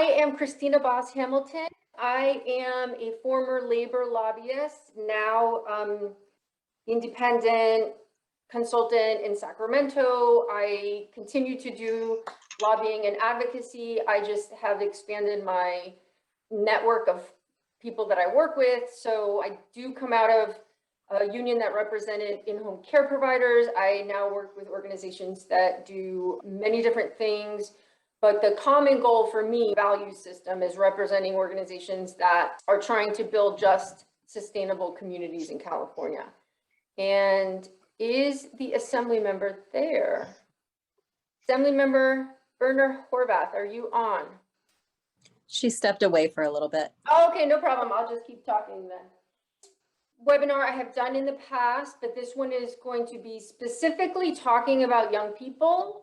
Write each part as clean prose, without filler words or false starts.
am Christina Boss Hamilton. I am a former labor lobbyist, now independent consultant in Sacramento. I continue to do lobbying and advocacy. I just have expanded my network of people that I work with. So I do come out of a union that represented in-home care providers. I now work with organizations that do many different things. But the common goal for me, value system, is representing organizations that are trying to build just sustainable communities in California. And is the assembly member there? Assemblymember Boerner Horvath, are you on? She stepped away for a little bit. Oh, okay, no problem. I'll just keep talking then. Webinar I have done in the past, but this one is going to be specifically talking about young people.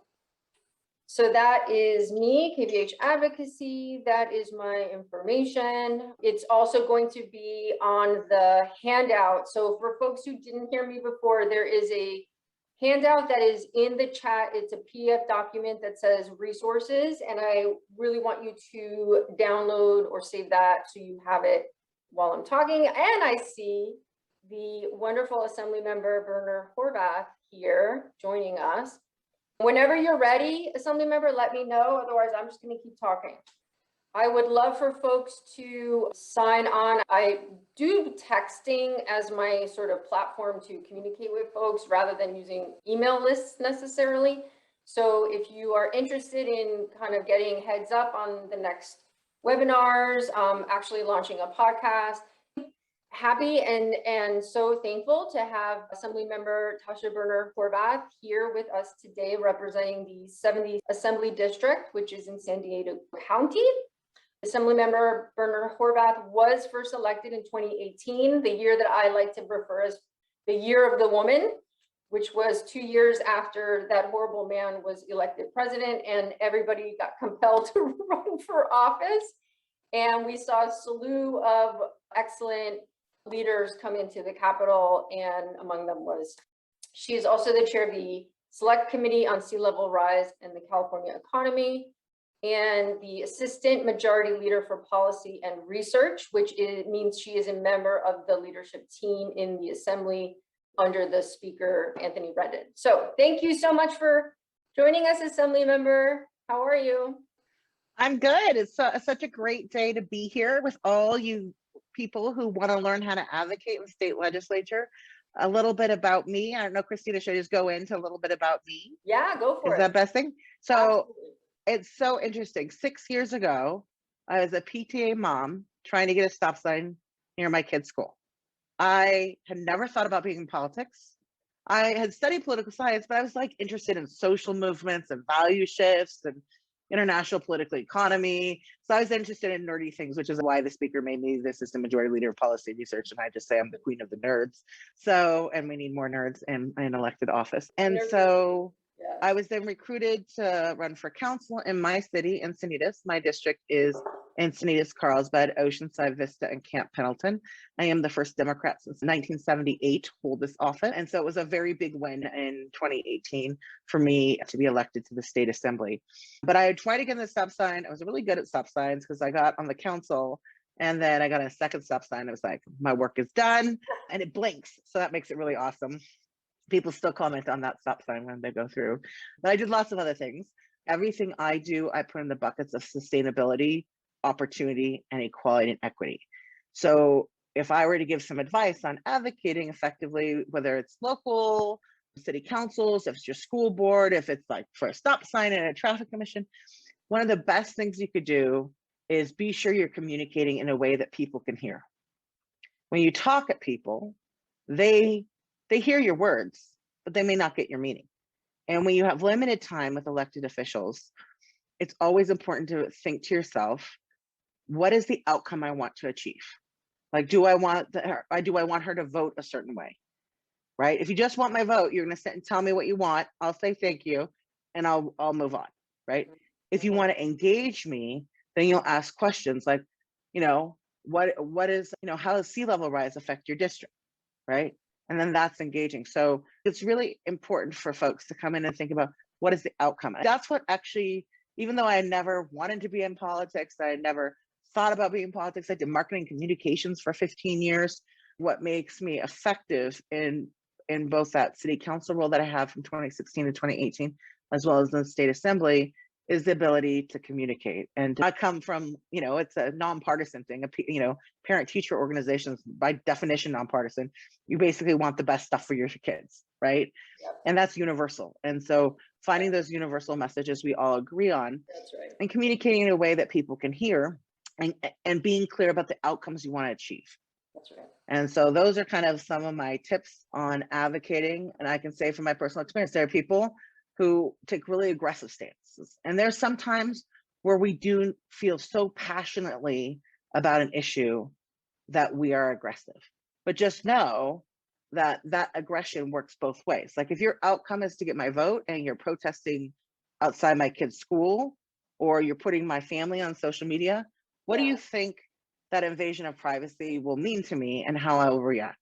So that is me, KBH Advocacy. That is my information. It's also going to be on the handout. So for folks who didn't hear me before, there is a handout that is in the chat. It's a PDF document that says resources, and I really want you to download or save that so you have it while I'm talking. And I see the wonderful Assemblymember Boerner Horvath here joining us. Whenever you're ready, Assemblymember, let me know. Otherwise, I'm just going to keep talking. I would love for folks to sign on. I do texting as my sort of platform to communicate with folks rather than using email lists necessarily. So if you are interested in kind of getting heads up on the next webinars, actually launching a podcast, happy and so thankful to have Assemblymember Tasha Boerner Horvath here with us today, representing the 70th Assembly District, which is in San Diego County. Assemblymember Boerner Horvath was first elected in 2018, the year that I like to refer as the year of the woman, which was 2 years after that horrible man was elected president and everybody got compelled to run for office. And we saw a slew of excellent leaders come into the Capitol, and among them was, she is also the chair of the Select Committee on Sea Level Rise and the California Economy, and the Assistant Majority Leader for Policy and Research, which means she is a member of the leadership team in the Assembly under the Speaker, Anthony Redden. So thank you so much for joining us, Assemblymember. How are you? I'm good. It's such a great day to be here with all you people who want to learn how to advocate in the state legislature. A little bit about me. I don't know, Christina, should I just go into a little bit about me? Yeah, go for it. Is that best thing? So Absolutely. It's so interesting. 6 years ago, I was a PTA mom trying to get a stop sign near my kid's school. I had never thought about being in politics. I had studied political science, but I was like interested in social movements and value shifts and international political economy. So I was interested in nerdy things, which is why the speaker made me the assistant majority leader of policy and research. And I just say I'm the queen of the nerds. So, and we need more nerds in an elected office. And so I was then recruited to run for council in my city, Encinitas. My district is Encinitas, Carlsbad, Oceanside, Vista, and Camp Pendleton. I am the first Democrat since 1978 to hold this office. And so it was a very big win in 2018 for me to be elected to the state assembly. But I tried to get a stop sign. I was really good at stop signs because I got on the council and then I got a second stop sign. It was like, my work is done, and it blinks. So that makes it really awesome. People still comment on that stop sign when they go through. But I did lots of other things. Everything I do, I put in the buckets of sustainability, opportunity, and equality and equity. So if I were to give some advice on advocating effectively, whether it's local, city councils, if it's your school board, if it's like for a stop sign and a traffic commission, one of the best things you could do is be sure you're communicating in a way that people can hear. When you talk at people, they hear your words, but they may not get your meaning. And when you have limited time with elected officials, it's always important to think to yourself, what is the outcome I want to achieve? Like, do I want her to vote a certain way? Right? If you just want my vote, you're going to sit and tell me what you want. I'll say thank you, and I'll move on. Right? If you want to engage me, then you'll ask questions like, what is, how does sea level rise affect your district? Right? And then that's engaging. So it's really important for folks to come in and think about what is the outcome. That's what actually even though I never wanted to be in politics, I never thought about being in politics. I did marketing communications for 15 years. What makes me effective in both that city council role that I have from 2016 to 2018, as well as the state assembly, is the ability to communicate. And I come from, it's a nonpartisan thing, parent teacher organizations, by definition, nonpartisan. You basically want the best stuff for your kids, right? Yep. And that's universal. And so finding those universal messages we all agree on, That's right. and communicating in a way that people can hear, and being clear about the outcomes you want to achieve. That's right. And so those are kind of some of my tips on advocating. And I can say from my personal experience, there are people who take really aggressive stances. And there's sometimes where we do feel so passionately about an issue that we are aggressive. But just know that that aggression works both ways. Like if your outcome is to get my vote and you're protesting outside my kid's school, or you're putting my family on social media, what do you think that invasion of privacy will mean to me and how I will react?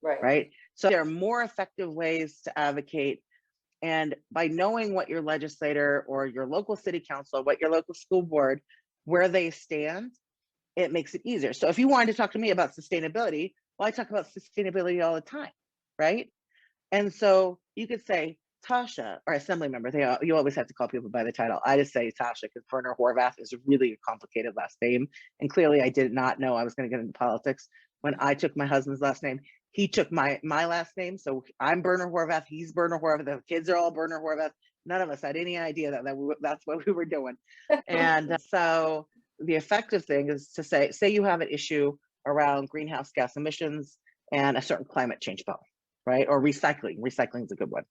Right? So there are more effective ways to advocate. And by knowing what your legislator or your local city council, what your local school board, where they stand, it makes it easier. So if you wanted to talk to me about sustainability, well, I talk about sustainability all the time, right? And so you could say, Tasha, or Assemblymember, you always have to call people by the title. I just say Tasha because Boerner Horvath is a really complicated last name. And clearly I did not know I was going to get into politics. When I took my husband's last name, he took my last name. So I'm Boerner Horvath, he's Boerner Horvath, the kids are all Boerner Horvath. None of us had any idea that's what we were doing. And so the effective thing is to say you have an issue around greenhouse gas emissions and a certain climate change bill, right? Or recycling. Recycling is a good one.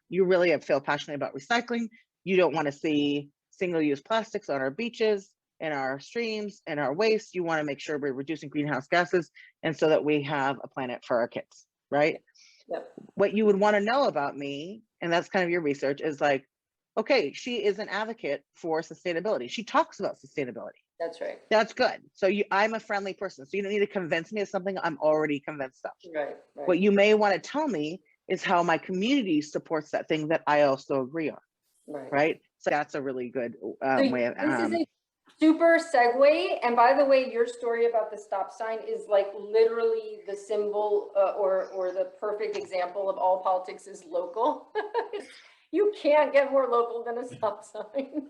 You really feel passionate about recycling. You don't want to see single-use plastics on our beaches, in our streams, and our waste. You want to make sure we're reducing greenhouse gases, and so that we have a planet for our kids, right? Yep. What you would want to know about me, and that's kind of your research, is like, okay, she is an advocate for sustainability. She talks about sustainability. That's right. That's good. So I'm a friendly person. So you don't need to convince me of something I'm already convinced of. Right. What you may want to tell me is how my community supports that thing that I also agree on. Right. So that's a really good way of. This is a super segue. And by the way, your story about the stop sign is like literally the symbol or the perfect example of all politics is local. You can't get more local than a stop sign.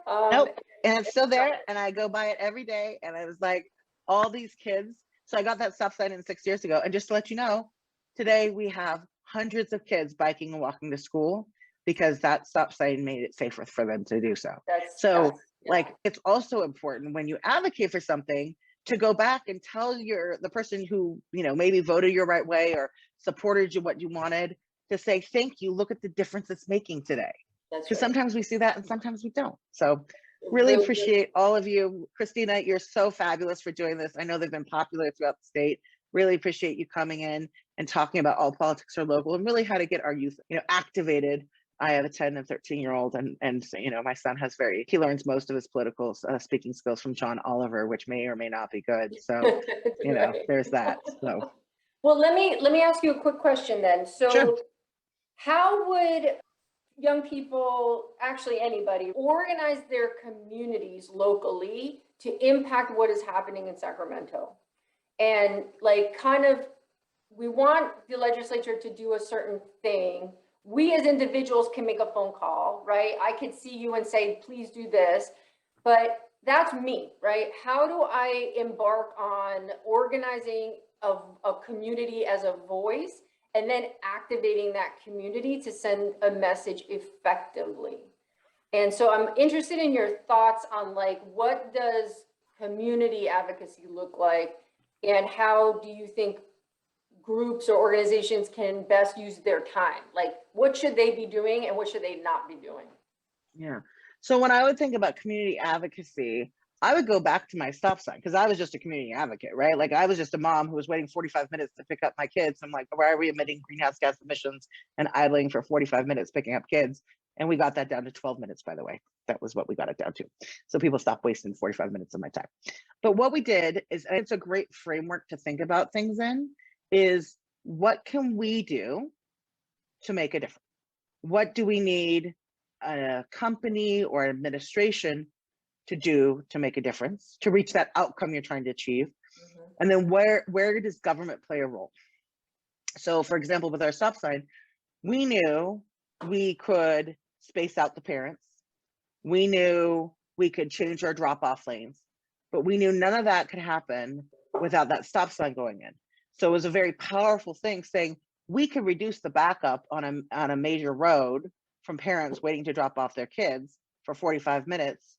Nope. And it's still there. And I go by it every day. And I was like, all these kids. So I got that stop sign in 6 years ago. And just to let you know, today we have hundreds of kids biking and walking to school because that stop sign made it safer for them to do so. Like, it's also important when you advocate for something to go back and tell the person who, maybe voted your right way or supported you what you wanted, to say, thank you, look at the difference it's making today. Because sometimes we see that and sometimes we don't. So really appreciate all of you. Christina, you're so fabulous for doing this. I know they've been popular throughout the state. Really appreciate you coming in and talking about all politics are local and really how to get our youth, activated. I have a 10 and 13-year-old and my son he learns most of his political speaking skills from John Oliver, which may or may not be good. So, there's that. So, well, let me ask you a quick question then. So sure. How would young people, actually anybody, organize their communities locally to impact what is happening in Sacramento? And we want the legislature to do a certain thing. We as individuals can make a phone call, right? I could see you and say, please do this, but that's me, right? How do I embark on organizing a community as a voice and then activating that community to send a message effectively? And so I'm interested in your thoughts on what does community advocacy look like, and how do you think groups or organizations can best use their time? Like, what should they be doing and what should they not be doing? Yeah. So when I would think about community advocacy, I would go back to my stop sign because I was just a community advocate, right? Like I was just a mom who was waiting 45 minutes to pick up my kids. I'm like, why are we emitting greenhouse gas emissions and idling for 45 minutes picking up kids? And we got that down to 12 minutes, by the way. That was what we got it down to. So people stopped wasting 45 minutes of my time. But what we did is, and it's a great framework to think about things in, is what can we do to make a difference? What do we need a company or administration to do to make a difference, to reach that outcome you're trying to achieve? And then where does government play a role? So for example, with our stop sign, we knew we could space out the parents. We knew we could change our drop-off lanes, but we knew none of that could happen without that stop sign going in. So it was a very powerful thing saying we could reduce the backup on a major road from parents waiting to drop off their kids for 45 minutes.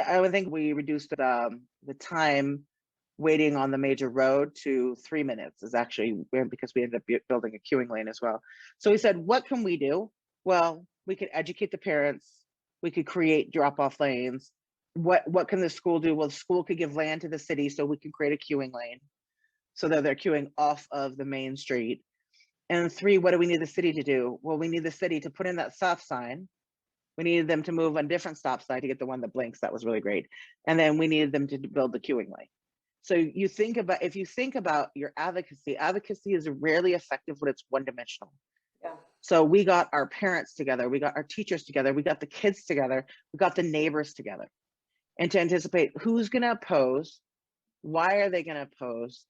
I would think we reduced the time waiting on the major road to 3 minutes is actually because we ended up building a queuing lane as well. So we said, what can we do? Well, we could educate the parents. We could create drop-off lanes. What can the school do? Well, the school could give land to the city so we can create a queuing lane so that they're queuing off of the main street. And 3, what do we need the city to do? Well, we need the city to put in that stop sign. We needed them to move on different stop sign to get the one that blinks. That was really great. And then we needed them to build the queuing lane. So if you think about your advocacy is rarely effective when it's one-dimensional. Yeah. So we got our parents together, we got our teachers together, we got the kids together, we got the neighbors together. And to anticipate who's gonna oppose, why are they gonna oppose?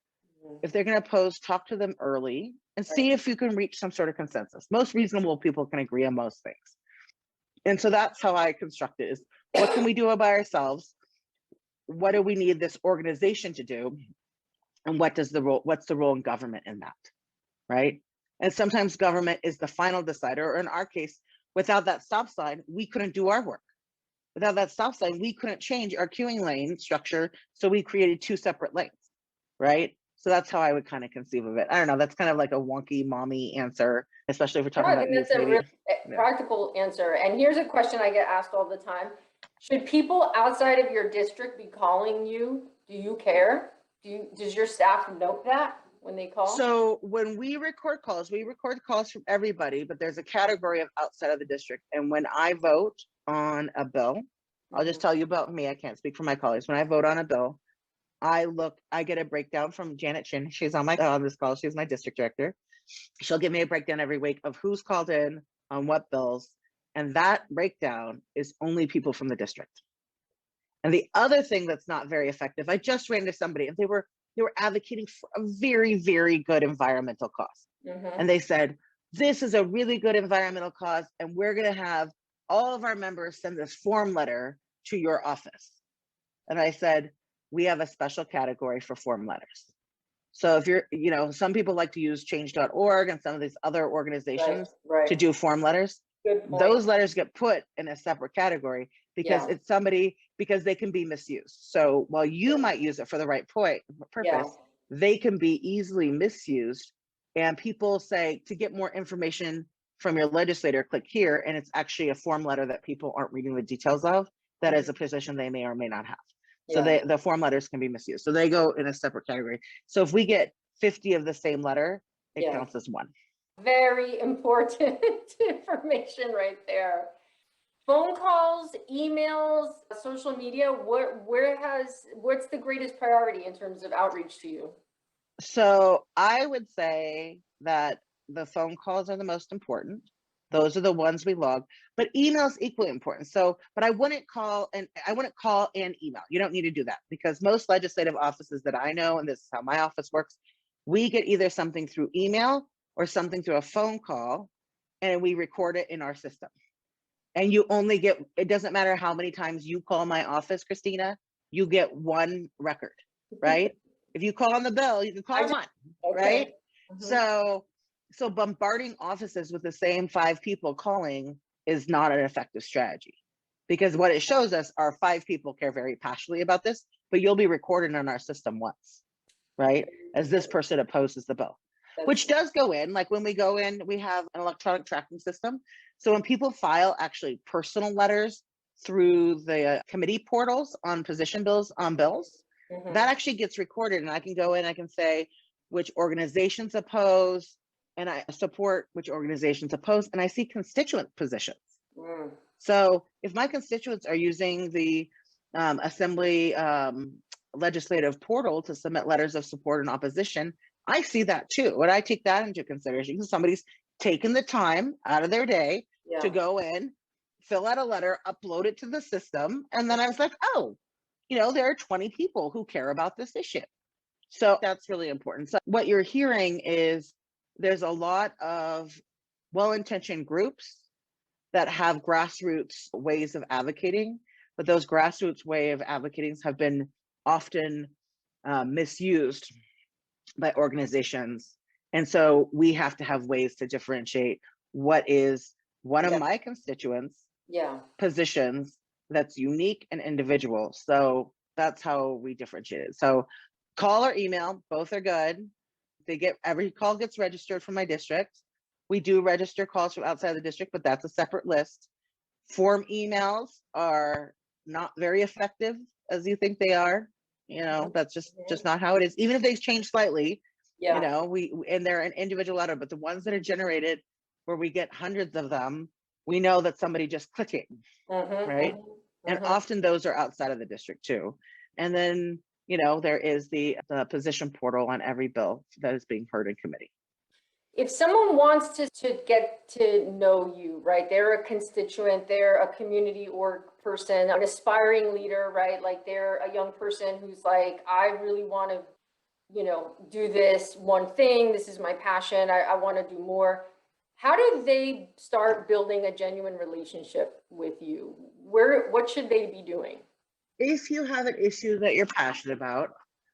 If they're gonna oppose, talk to them early and see if you can reach some sort of consensus. Most reasonable people can agree on most things. And so that's how I construct it, is what can we do by ourselves? What do we need this organization to do? And what's the role in government in that, right? And sometimes government is the final decider, or in our case, without that stop sign, we couldn't do our work. Without that stop sign, we couldn't change our queuing lane structure, so we created 2 separate lanes, right? So that's how I would kind of conceive of it. I don't know, that's kind of like a wonky mommy answer, especially if we're talking about that's a really practical answer. And here's a question I get asked all the time. Should people outside of your district be calling you? Do you care? Does your staff note that when they call? So when we record calls from everybody, but there's a category of outside of the district. And when I vote on a bill, I'll just tell you about me, I can't speak for my colleagues. When I vote on a bill, I get a breakdown from Janet Chin. She's on this call. She's my district director. She'll give me a breakdown every week of who's called in on what bills. And that breakdown is only people from the district. And the other thing that's not very effective, I just ran into somebody and they were advocating for a very, very good environmental cause. And they said, this is a really good environmental cause, and we're going to have all of our members send this form letter to your office. And I said, we have a special category for form letters. So if you're, some people like to use change.org and some of these other organizations to do form letters. Those letters get put in a separate category because it's because they can be misused. So while you might use it for the right purpose, they can be easily misused. And people say, to get more information from your legislator, click here. And it's actually a form letter that people aren't reading the details of. That is a position they may or may not have. So the form letters can be misused. So they go in a separate category. So if we get 50 of the same letter, it counts as 1. Very important information right there. Phone calls, emails, social media, what's the greatest priority in terms of outreach to you? So I would say that the phone calls are the most important. Those are the ones we log, but email is equally important. So, but I wouldn't call and email. You don't need to do that because most legislative offices that I know, and this is how my office works, we get either something through email or something through a phone call, and we record it in our system. And you only get, it doesn't matter how many times you call my office, Christina, you get 1 record, right? If you call on the bill, you can call 1, right? So bombarding offices with the same 5 people calling is not an effective strategy, because what it shows us are 5 people care very passionately about this, but you'll be recorded in our system once, right? As this person opposes the bill, which does go in, like when we go in, we have an electronic tracking system. So when people file actually personal letters through the committee portals on position bills, that actually gets recorded, and I can go in, I can say which organizations oppose, and I support which organizations oppose, and I see constituent positions. So if my constituents are using the Assembly legislative portal to submit letters of support and opposition, I see that too. Would I take that into consideration? Because somebody's taken the time out of their day to go in, fill out a letter, upload it to the system. And then I was like, oh, there are 20 people who care about this issue. So that's really important. So what you're hearing is there's a lot of well-intentioned groups that have grassroots ways of advocating, but those grassroots way of advocating have been often misused by organizations. And so we have to have ways to differentiate what is one of my constituents' positions that's unique and individual. So that's how we differentiate it. So call or email, both are good. Every call gets registered from my district. We do register calls from outside the district, but that's a separate list. Form emails are not very effective as you think they are. That's just not how it is. Even if they change slightly, and they're an individual letter, but the ones that are generated where we get hundreds of them, we know that somebody just clicking, right? And often those are outside of the district too. And then, there is the position portal on every bill that is being heard in committee. If someone wants to get to know you, right, they're a constituent, they're a community org person, an aspiring leader, right, like they're a young person who's like, I really want to, do this one thing, this is my passion, I want to do more. How do they start building a genuine relationship with you? What should they be doing? If you have an issue that you're passionate about,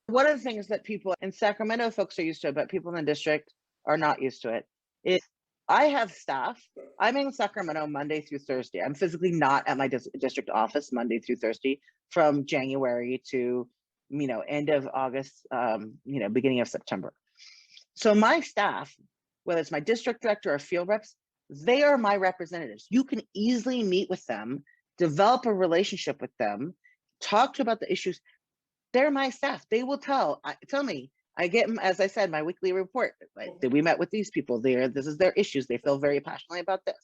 one of the things that people in Sacramento folks are used to, but people in the district are not used to it, is I have staff. I'm in Sacramento Monday through Thursday. I'm physically not at my district office Monday through Thursday from January to, end of August, beginning of September. So my staff, whether it's my district director or field reps, they are my representatives. You can easily meet with them, develop a relationship with them, talk about the issues. They're my staff. They will tell me. I get, as I said, my weekly report. Like, we met with these people there. This is their issues. They feel very passionately about this.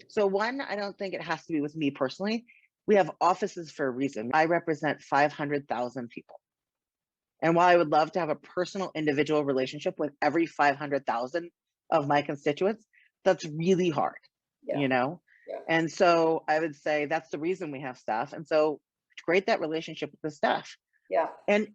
So one, I don't think it has to be with me personally. We have offices for a reason. I represent 500,000 people. And while I would love to have a personal individual relationship with every 500,000 of my constituents, that's really hard, And so I would say that's the reason we have staff. And so create that relationship with the staff. And,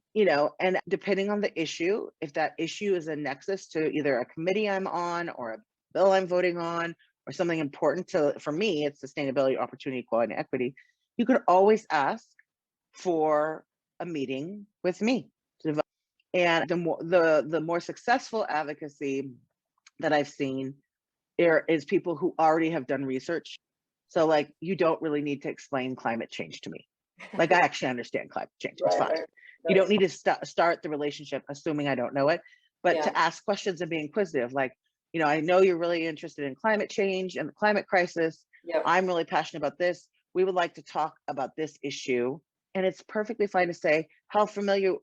and depending on the issue, if that issue is a nexus to either a committee I'm on or a bill I'm voting on or something important for me, it's sustainability, opportunity, equality, and equity, you could always ask for a meeting with me. And the more successful advocacy that I've seen is people who already have done research. So like, you don't really need to explain climate change to me. Like, I actually understand climate change. It's fine. You don't need to start the relationship assuming I don't know it, but to ask questions and be inquisitive. Like, I know you're really interested in climate change and the climate crisis. I'm really passionate about this. We would like to talk about this issue. And it's perfectly fine to say, how familiar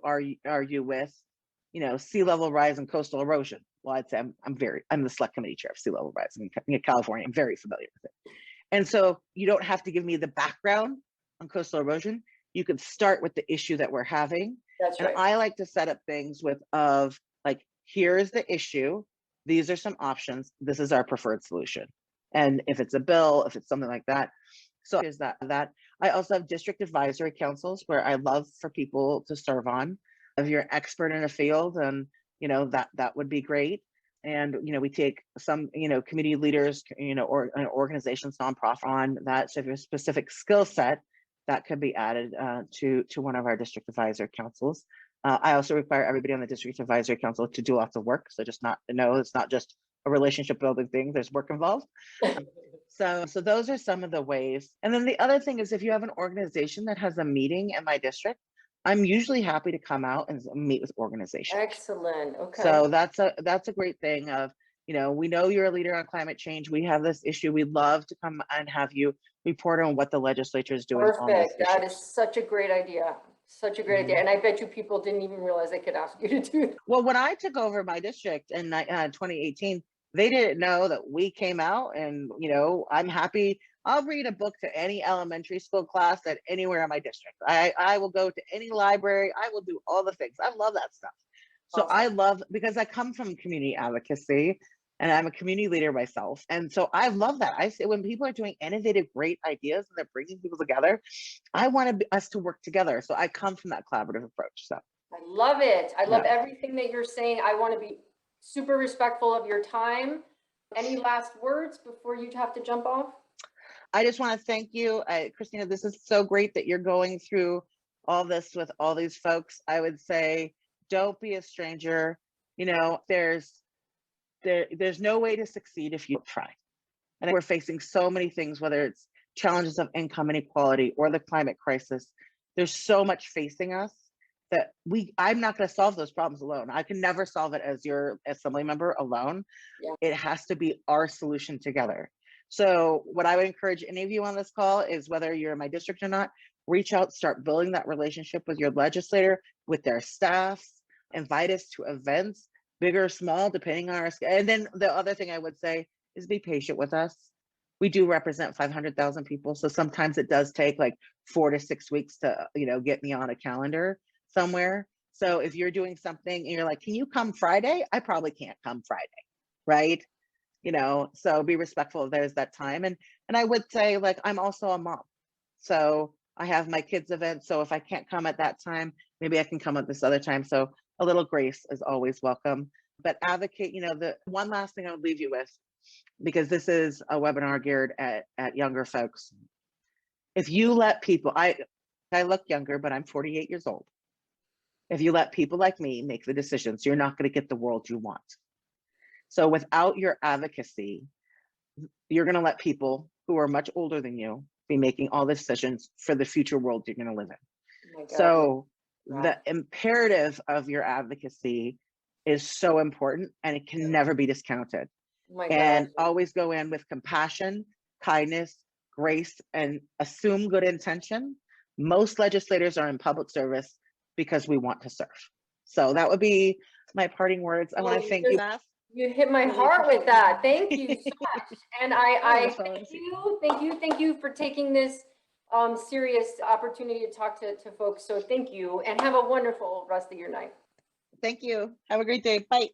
are you with, sea level rise and coastal erosion? Well, I'd say I'm the select committee chair of sea level rise in California. I'm very familiar with it. And so you don't have to give me the background on coastal erosion. You could start with the issue that we're having. That's right. And I like to set up things like, here's the issue. These are some options. This is our preferred solution. And if it's a bill, if it's something like that. So is that. I also have district advisory councils where I love for people to serve on. If you're an expert in a field, and that would be great. And we take some community leaders, or organizations, nonprofit on that. So if you have a specific skill set, that could be added to one of our district advisory councils. I also require everybody on the district advisory council to do lots of work. So it's not just a relationship building thing. There's work involved. So those are some of the ways. And then the other thing is, if you have an organization that has a meeting in my district, I'm usually happy to come out and meet with organizations. Excellent. Okay. So that's a great thing of, we know you're a leader on climate change. We have this issue. We'd love to come and have you report on what the legislature is doing. Perfect. That is such a great idea. Such a great idea. And I bet you people didn't even realize they could ask you to do it. Well, when I took over my district in 2018, they didn't know that we came out, and, I'm happy. I'll read a book to any elementary school class at anywhere in my district. I will go to any library. I will do all the things. I love that stuff. So awesome. I love, because I come from community advocacy, and I'm a community leader myself. And so I love that. I say when people are doing innovative, great ideas and they're bringing people together, I want us to work together. So I come from that collaborative approach. So I love it. I love Yeah. everything that you're saying. I want to be super respectful of your time. Any last words before you have to jump off? I just want to thank you, Christina. This is so great that you're going through all this with all these folks. I would say, don't be a stranger. You know, there's no way to succeed if you don't try. And we're facing so many things, whether it's challenges of income inequality or the climate crisis. There's so much facing us that I'm not going to solve those problems alone. I can never solve it as your assembly member alone. Yeah. It has to be our solution together. So what I would encourage any of you on this call is, whether you're in my district or not, reach out, start building that relationship with your legislator, with their staffs, invite us to events, big or small, depending on our schedule. And then the other thing I would say is be patient with us. We do represent 500,000 people. So sometimes it does take like 4 to 6 weeks to, get me on a calendar somewhere. So if you're doing something and you're like, can you come Friday? I probably can't come Friday, right? So be respectful of there's that time. And I would say, like, I'm also a mom. So I have my kids' event. So if I can't come at that time, maybe I can come at this other time. So a little grace is always welcome. But advocate, the one last thing I would leave you with, because this is a webinar geared at younger folks. If you let people, I look younger, but I'm 48 years old. If you let people like me make the decisions, you're not going to get the world you want. So without your advocacy, you're going to let people who are much older than you be making all the decisions for the future world you're going to live in. Oh my God. So Wow. the imperative of your advocacy is so important, and it can never be discounted. Oh my And God. always go in with compassion, kindness, grace, and assume good intention. Most legislators are in public service because we want to serve. So that would be my parting words. I want to thank you. You hit my Really heart with appreciate that. Thank you so much. And I thank you for taking this serious opportunity to talk to folks. So thank you, and have a wonderful rest of your night. Thank you. Have a great day. Bye.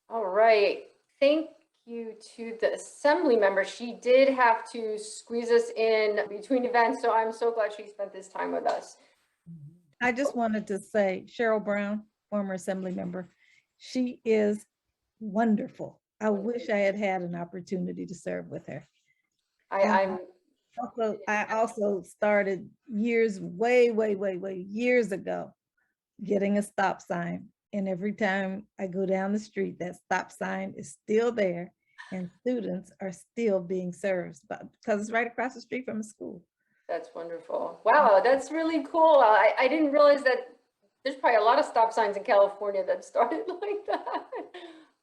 All right. Thank you to the assembly member. She did have to squeeze us in between events, so I'm so glad she spent this time with us. I just wanted to say, Cheryl Brown, former assembly member, she is wonderful. I wish I had had an opportunity to serve with her. I also started years ago, getting a stop sign. And every time I go down the street, that stop sign is still there, and students are still being served because it's right across the street from a school. That's wonderful. Wow, that's really cool. I didn't realize that there's probably a lot of stop signs in California that started like that.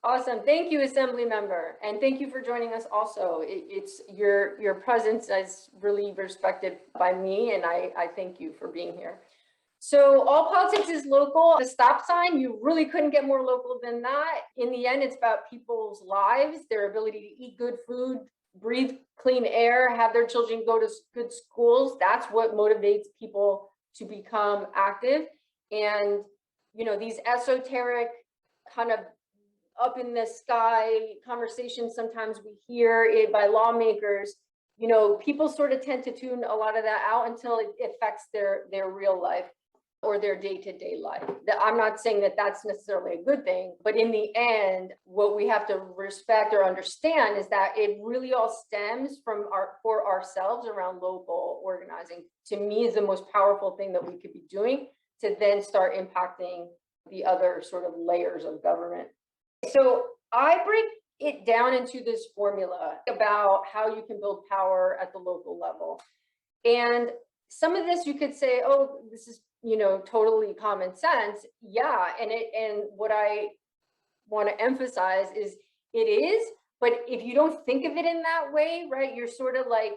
Awesome. Thank you, Assembly Member. And thank you for joining us also. It's your presence is really respected by me, and I thank you for being here. So all politics is local. The stop sign, you really couldn't get more local than that. In the end, it's about people's lives, their ability to eat good food, breathe clean air, have their children go to good schools. That's what motivates people to become active. And, these esoteric kind of up in the sky conversations sometimes we hear it by lawmakers, people sort of tend to tune a lot of that out until it affects their real life or their day-to-day life. I'm not saying that that's necessarily a good thing, but in the end, what we have to respect or understand is that it really all stems from for ourselves around local organizing. To me, is the most powerful thing that we could be doing to then start impacting the other sort of layers of government. So I break it down into this formula about how you can build power at the local level. And some of this you could say, oh, this is, totally common sense. Yeah. And what I want to emphasize is it is, but if you don't think of it in that way, right, you're sort of like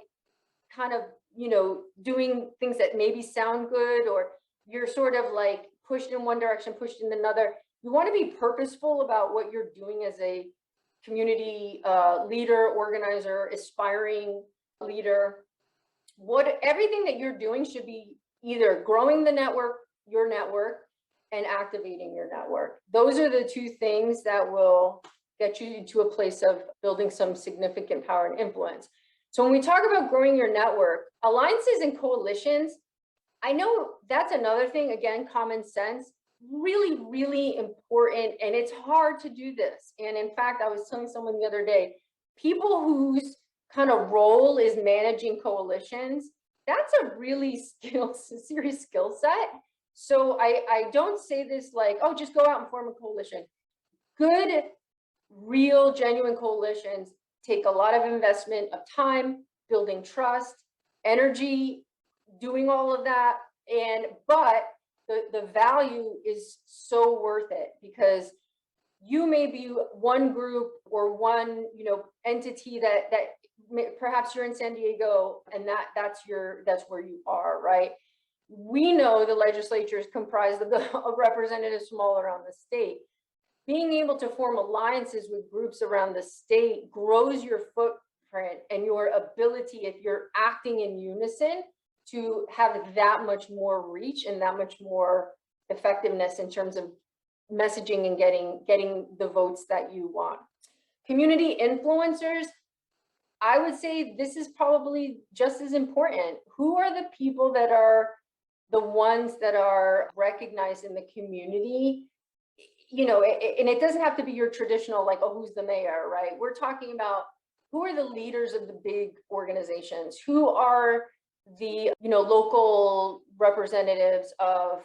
kind of, doing things that maybe sound good, or you're sort of like pushed in one direction, pushed in another. You want to be purposeful about what you're doing as a community leader, organizer, aspiring leader. Everything that you're doing should be either growing the network, your network, and activating your network. Those are the two things that will get you to a place of building some significant power and influence. So when we talk about growing your network, alliances and coalitions, I know that's another thing, again, common sense, really, really important. And it's hard to do this. And in fact, I was telling someone the other day, people whose kind of role is managing coalitions, that's a really serious skill set. So I don't say this like, oh, just go out and form a coalition. Good, real, genuine coalitions take a lot of investment of time, building trust, energy, doing all of that. But the value is so worth it, because you may be one group or one, entity that perhaps you're in San Diego and that's where you are, right? We know the legislature is comprised of representatives from all around the state. Being able to form alliances with groups around the state grows your footprint and your ability, if you're acting in unison, to have that much more reach and that much more effectiveness in terms of messaging and getting the votes that you want. Community influencers, I would say this is probably just as important. Who are the people that are the ones that are recognized in the community? And it doesn't have to be your traditional, like, oh, who's the mayor, right? We're talking about who are the leaders of the big organizations, who are the local representatives of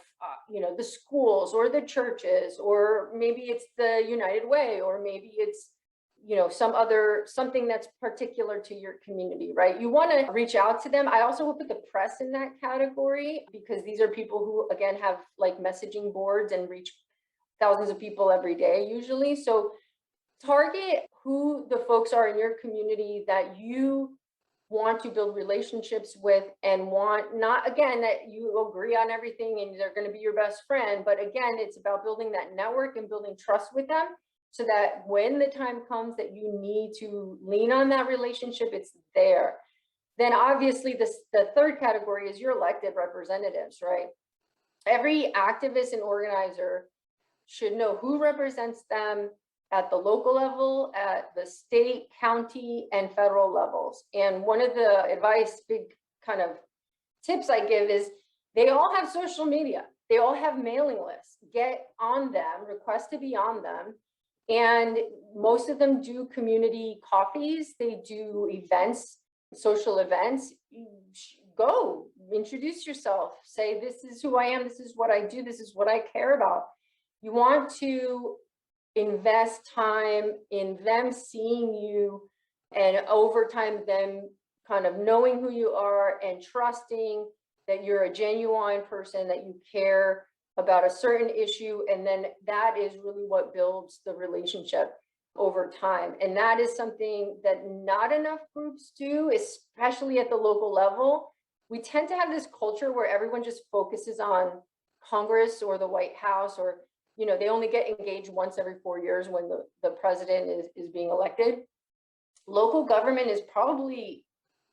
the schools or the churches, or maybe it's the United Way, or maybe it's something that's particular to your community, right? You want to reach out to them. I also will put the press in that category, because these are people who, again, have like messaging boards and reach thousands of people every day usually. So target who the folks are in your community that you want to build relationships with, and want, not again that you agree on everything and they're going to be your best friend, but again, it's about building that network and building trust with them, so that when the time comes that you need to lean on that relationship, it's there. Then obviously the third category is your elected representatives, right? Every activist and organizer should know who represents them at the local level, at the state, county, and federal levels. And one of the big kind of tips I give is they all have social media. They all have mailing lists. Get on them, request to be on them. And most of them do community coffees. They do events, social events. Go, introduce yourself. Say, this is who I am. This is what I do. This is what I care about. You want to invest time in them seeing you, and over time them kind of knowing who you are and trusting that you're a genuine person, that you care about a certain issue. And then that is really what builds the relationship over time. And that is something that not enough groups do, especially at the local level. We tend to have this culture where everyone just focuses on Congress or the White House, or they only get engaged once every 4 years when the president is being elected. Local government is probably,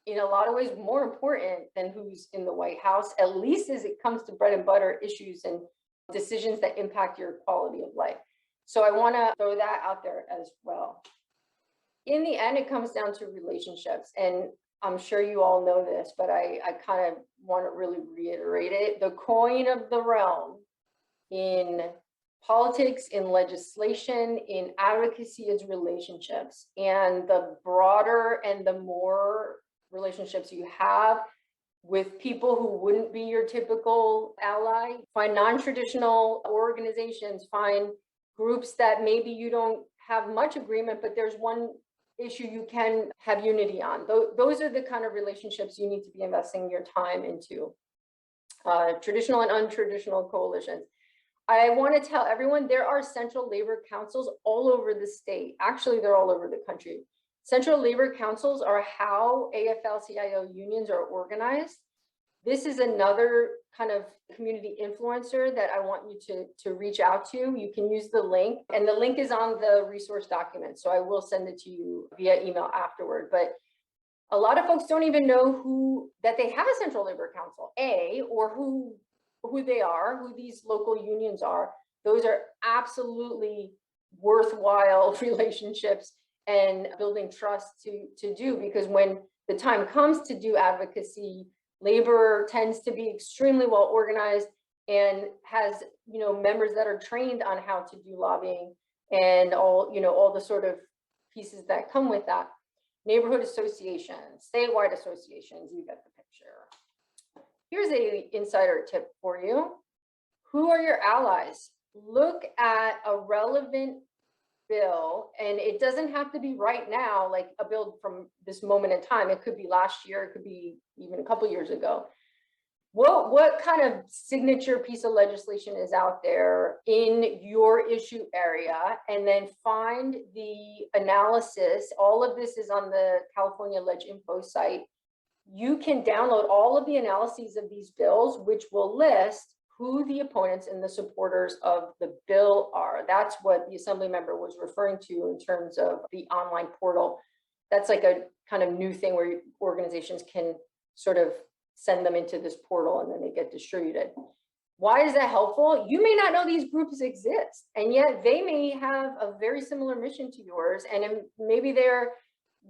in a lot of ways, more important than who's in the White House, at least as it comes to bread and butter issues and decisions that impact your quality of life. So I want to throw that out there as well. In the end, it comes down to relationships. And I'm sure you all know this, but I kind of want to really reiterate it. The coin of the realm in politics, in legislation, in advocacy is relationships. And the broader and the more relationships you have with people who wouldn't be your typical ally, find non-traditional organizations, find groups that maybe you don't have much agreement, but there's one issue you can have unity on. Those are the kind of relationships you need to be investing your time into. Traditional and untraditional coalitions. I want to tell everyone there are central labor councils all over the state. Actually, they're all over the country. Central labor councils are how AFL-CIO unions are organized. This is another kind of community influencer that I want you to reach out to. You can use the link, and the link is on the resource document. So I will send it to you via email afterward. But a lot of folks don't even know that they have a central labor council, or who they are, who these local unions are. Those are absolutely worthwhile relationships and building trust to do, because when the time comes to do advocacy, labor tends to be extremely well organized and has, you know, members that are trained on how to do lobbying and all, you know, all the sort of pieces that come with that. Neighborhood associations, statewide associations, you get the picture. Here's a insider tip for you. Who are your allies? Look at a relevant bill, and it doesn't have to be right now, like a bill from this moment in time. It could be last year, it could be even a couple years ago. What kind of signature piece of legislation is out there in your issue area, and then find the analysis. All of this is on the California Leg Info site. You can download all of the analyses of these bills, which will list who the opponents and the supporters of the bill are. That's what the assembly member was referring to in terms of the online portal. That's like a kind of new thing where organizations can sort of send them into this portal and then they get distributed. Why is that helpful? You may not know these groups exist, and yet they may have a very similar mission to yours, and maybe they're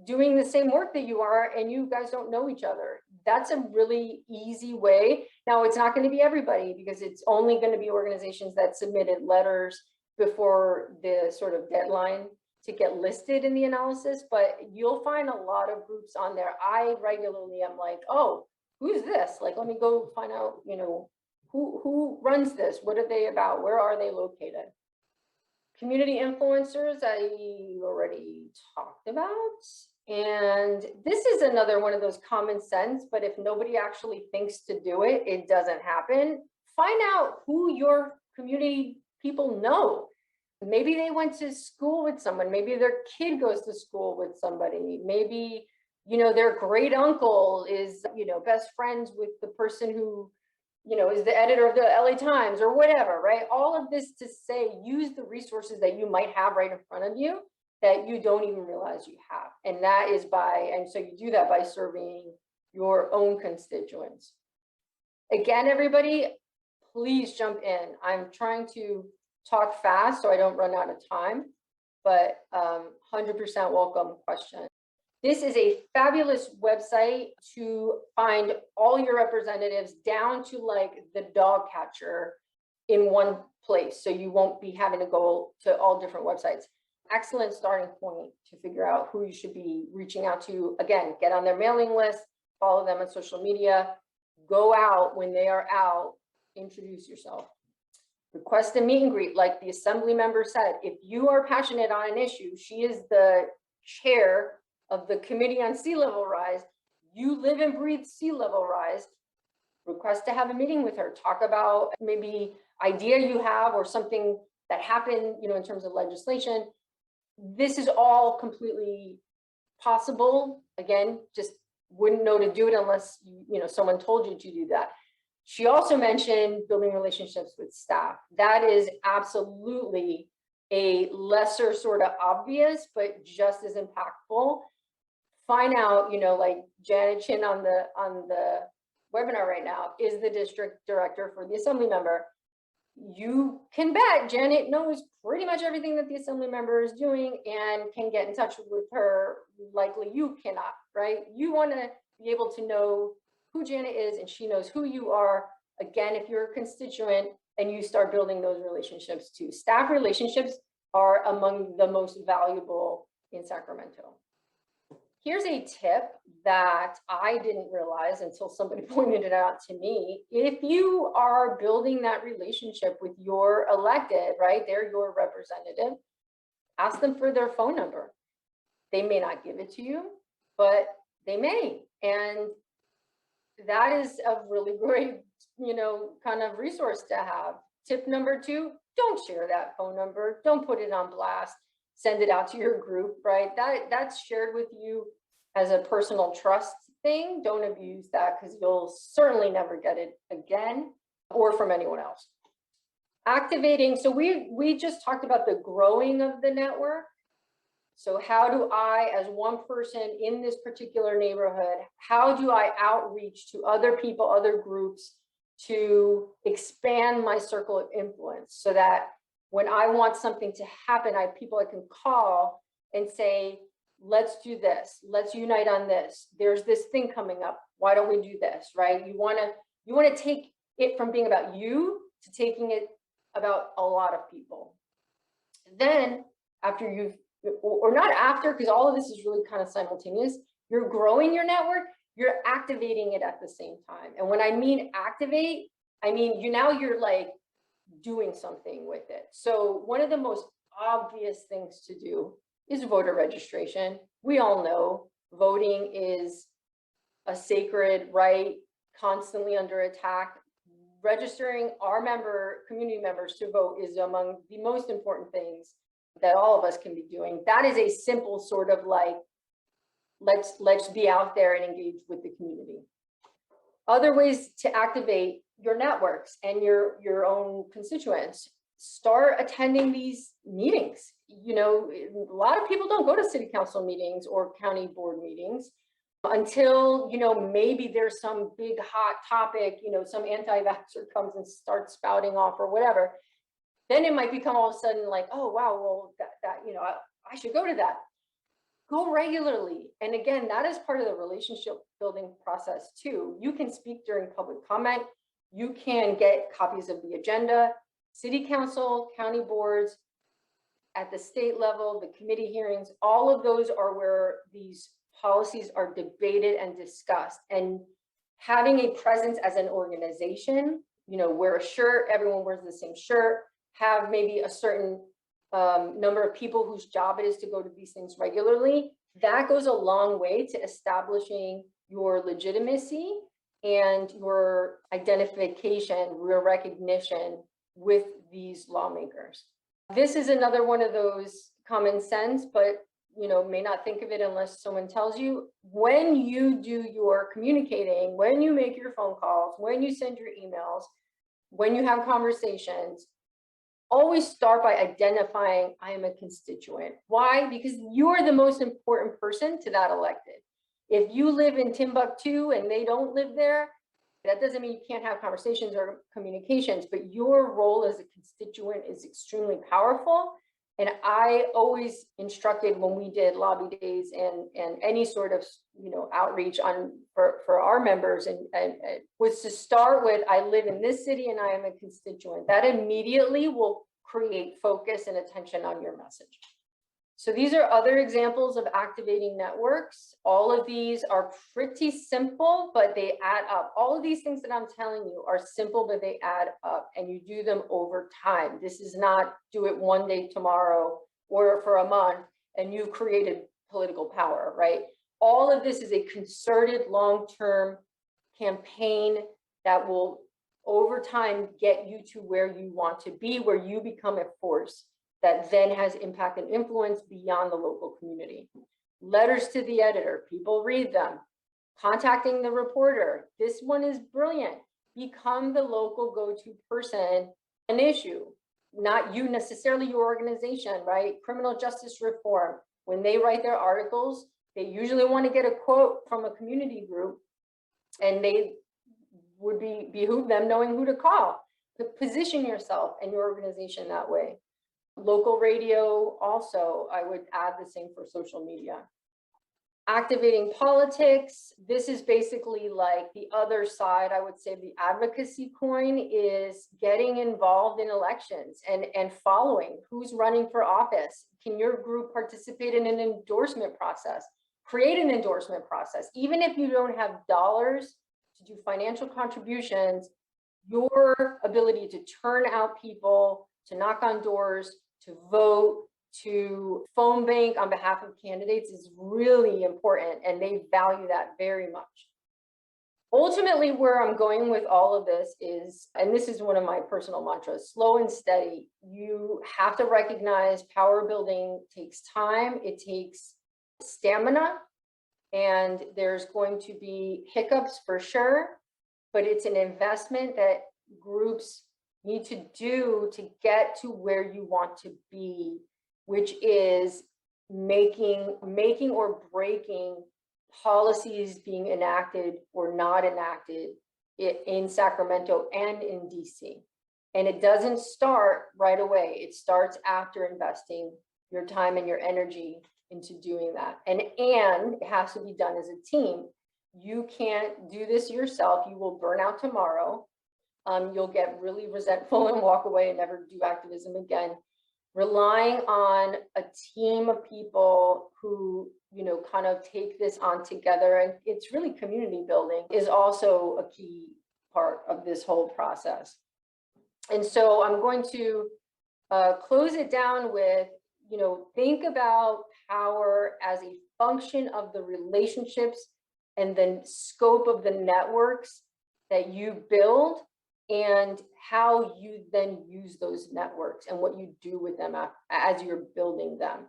doing the same work that you are and you guys don't know each other. That's a really easy way. Now, it's not going to be everybody, because it's only going to be organizations that submitted letters before the sort of deadline to get listed in the analysis, but you'll find a lot of groups on there. I regularly am like, oh, who's this? Like, let me go find out, you know, who runs this? What are they about? Where are they located? Community influencers, I already talked about. And this is another one of those common sense, but if nobody actually thinks to do it, it doesn't happen. Find out who your community people know. Maybe they went to school with someone. Maybe their kid goes to school with somebody. Maybe, you know, their great uncle is, you know, best friends with the person who, you know, is the editor of the LA Times or whatever, right? All of this to say, use the resources that you might have right in front of you that you don't even realize you have. And that is and so you do that by surveying your own constituents. Again, everybody, please jump in. I'm trying to talk fast so I don't run out of time, but 100% welcome question. This is a fabulous website to find all your representatives down to like the dog catcher in one place. So you won't be having to go to all different websites. Excellent starting point to figure out who you should be reaching out to. Again, get on their mailing list, follow them on social media, go out when they are out, introduce yourself. Request a meet and greet, like the assembly member said. If you are passionate on an issue, she is the chair of the Committee on Sea Level Rise. You live and breathe sea level rise. Request to have a meeting with her. Talk about maybe idea you have or something that happened, you know, in terms of legislation. This is all completely possible. Again, just wouldn't know to do it unless you know someone told you to do that. She also mentioned building relationships with staff. That is absolutely a lesser sort of obvious, but just as impactful. Find out, you know, like Janet Chin on the webinar right now is the district director for the assembly member. You can bet Janet knows pretty much everything that the assembly member is doing and can get in touch with her. Likely you cannot, right? You want to be able to know who Janet is and she knows who you are. Again, if you're a constituent and you start building those relationships too. Staff relationships are among the most valuable in Sacramento. Here's a tip that I didn't realize until somebody pointed it out to me. If you are building that relationship with your elected, right, they're your representative, ask them for their phone number. They may not give it to you, but they may. And that is a really great, you know, kind of resource to have. Tip number 2, don't share that phone number. Don't put it on blast. Send it out to your group, right? That's shared with you as a personal trust thing. Don't abuse that because you'll certainly never get it again or from anyone else. Activating, so we just talked about the growing of the network. So how do I, as one person in this particular neighborhood, how do I outreach to other people, other groups to expand my circle of influence so that When I want something to happen, I have people I can call and say, let's do this. Let's unite on this. There's this thing coming up. Why don't we do this, right? You want to take it from being about you to taking it about a lot of people. Then after you've, or not after, because all of this is really kind of simultaneous, you're growing your network, you're activating it at the same time. And when I mean activate, I mean, you're like doing something with it. So one of the most obvious things to do is voter registration. We all know voting is a sacred right, constantly under attack. Registering our community members to vote is among the most important things that all of us can be doing. That is a simple sort of like, let's be out there and engage with the community. Other ways to activate your networks and your own constituents. Start attending these meetings. You know, a lot of people don't go to city council meetings or county board meetings until, you know, maybe there's some big hot topic, you know, some anti-vaxxer comes and starts spouting off or whatever. Then it might become all of a sudden like, oh, wow, well, that you know, I should go to that. Go regularly. And again, that is part of the relationship building process too. You can speak during public comment. You can get copies of the agenda. City council, county boards, at the state level, the committee hearings, all of those are where these policies are debated and discussed. And having a presence as an organization, you know, wear a shirt, everyone wears the same shirt, have maybe a certain number of people whose job it is to go to these things regularly, that goes a long way to establishing your legitimacy and your identification, your recognition with these lawmakers. This is another one of those common sense, but you know, may not think of it unless someone tells you. When you do your communicating, when you make your phone calls, when you send your emails, when you have conversations, always start by identifying I am a constituent. Why? Because you're the most important person to that elected. If you live in Timbuktu and they don't live there, that doesn't mean you can't have conversations or communications, but your role as a constituent is extremely powerful. And I always instructed when we did lobby days and any sort of, you know, outreach for our members and was to start with, I live in this city and I am a constituent. That immediately will create focus and attention on your message. So these are other examples of activating networks. All of these are pretty simple, but they add up. All of these things that I'm telling you are simple, but they add up and you do them over time. This is not do it one day tomorrow or for a month and you've created political power, right? All of this is a concerted long-term campaign that will over time get you to where you want to be, where you become a force that then has impact and influence beyond the local community. Letters to the editor, people read them. Contacting the reporter, this one is brilliant. Become the local go-to person, an issue, not you necessarily, your organization, right? Criminal justice reform, when they write their articles, they usually want to get a quote from a community group and they would behoove them knowing who to call. But position yourself and your organization that way. Local radio also, I would add the same for social media. Activating politics, this is basically like the other side, I would say the advocacy coin is getting involved in elections and following who's running for office. Can your group participate in an endorsement process? Create an endorsement process. Even if you don't have dollars to do financial contributions, your ability to turn out people, to knock on doors, to vote, to phone bank on behalf of candidates is really important, and they value that very much. Ultimately, where I'm going with all of this is, and this is one of my personal mantras, slow and steady. You have to recognize power building takes time, it takes stamina, and there's going to be hiccups for sure, but it's an investment that groups need to do to get to where you want to be, which is making or breaking policies being enacted or not enacted in Sacramento and in DC. And it doesn't start right away. It starts after investing your time and your energy into doing that. And it has to be done as a team. You can't do this yourself. You will burn out tomorrow. You'll get really resentful and walk away and never do activism again. Relying on a team of people who, you know, kind of take this on together, and it's really community building, is also a key part of this whole process. And so I'm going to close it down with, you know, think about power as a function of the relationships and the scope of the networks that you build, and how you then use those networks and what you do with them as you're building them.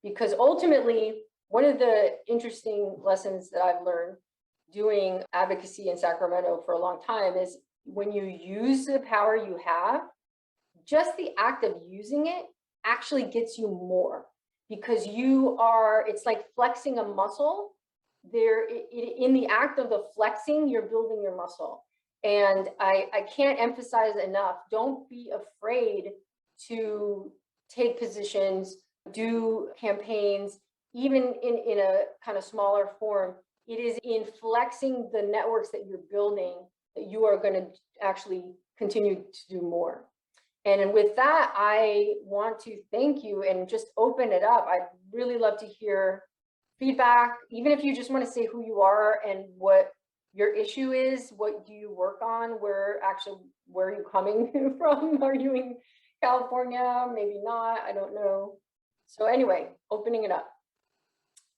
Because ultimately, one of the interesting lessons that I've learned doing advocacy in Sacramento for a long time is when you use the power you have, just the act of using it actually gets you more, because it's like flexing a muscle. In the act of the flexing, you're building your muscle. And I can't emphasize enough, don't be afraid to take positions, do campaigns, even in a kind of smaller form. It is in flexing the networks that you're building that you are going to actually continue to do more. And with that, I want to thank you and just open it up. I'd really love to hear feedback, even if you just want to say who you are and what your issue is. What do you work on? Where are you coming from? Are you in California? Maybe not, I don't know. So anyway, opening it up.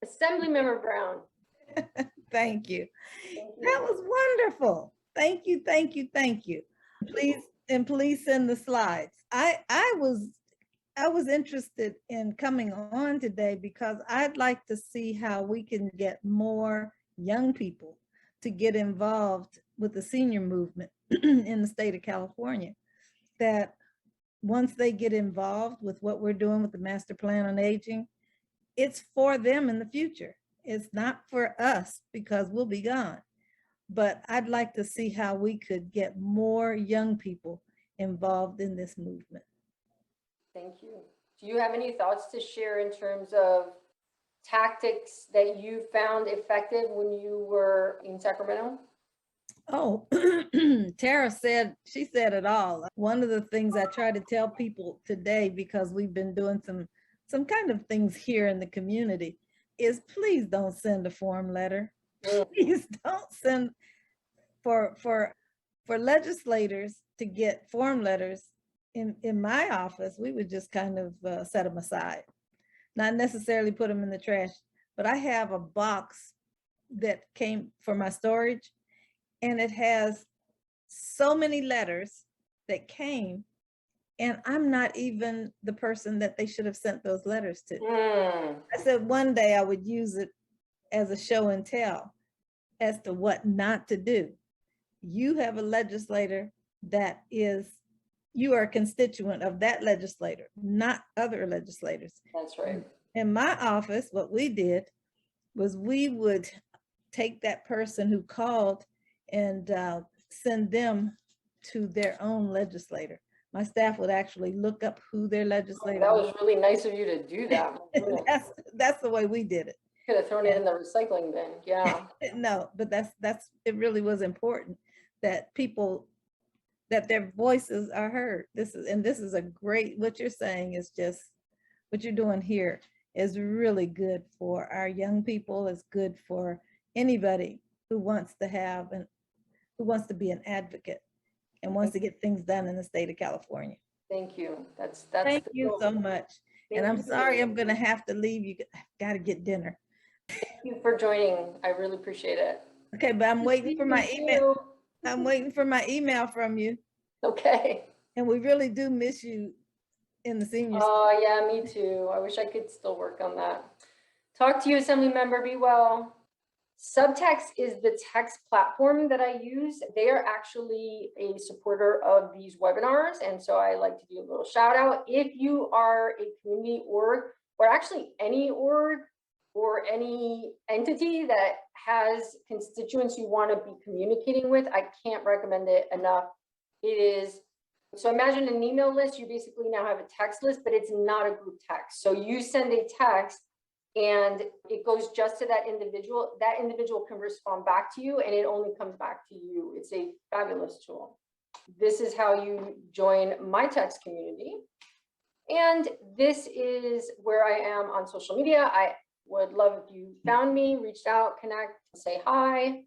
Assemblymember Brown. Thank you. Thank you. That was wonderful. Thank you, thank you, thank you. Please send the slides. I was interested in coming on today because I'd like to see how we can get more young people to get involved with the senior movement in the state of California. That once they get involved with what we're doing with the Master Plan on Aging, it's for them in the future. It's not for us because we'll be gone. But I'd like to see how we could get more young people involved in this movement. Thank you. Do you have any thoughts to share in terms of tactics that you found effective when you were in Sacramento? Oh, Tara said it all. One of the things I try to tell people today, because we've been doing some kind of things here in the community, is please don't send a form letter. Please don't send for legislators to get form letters in my office. We would just kind of set them aside, not necessarily put them in the trash, but I have a box that came for my storage, and it has so many letters that came, and I'm not even the person that they should have sent those letters to. I said one day I would use it as a show and tell as to what not to do. You have a legislator that you are a constituent of that legislator, not other legislators. That's right. In my office, what we did was we would take that person who called and send them to their own legislator. My staff would actually look up who their legislator That was. was really nice of you to do that. That's the way we did it. Could have thrown it in the recycling bin. Yeah. No, but it really was important that people, that their voices are heard. This is a great, what you're saying is just, what you're doing here is really good for our young people. It's good for anybody who wants to have and who wants to be an advocate and wants to get things done in the state of California. Thank you. That's Thank you so much. And I'm sorry I'm gonna have to leave. You gotta get dinner. Thank you for joining. I really appreciate it. Okay, but I'm waiting for my Thank email. you. I'm waiting for my email from you. Okay. And we really do miss you in the senior. Oh, yeah, me too. I wish I could still work on that. Talk to you, Assemblymember. Be well. Subtext is the text platform that I use. They are actually a supporter of these webinars. And so I like to do a little shout out. If you are a community org, or actually any org or any entity that has constituents you want to be communicating with, I can't recommend it enough. It is So imagine an email list, you basically now have a text list, but it's not a group text. So you send a text and it goes just to that individual can respond back to you and it only comes back to you. It's a fabulous tool. This is how you join my text community. And this is where I am on social media. I would love if you found me, reached out, connect, say hi.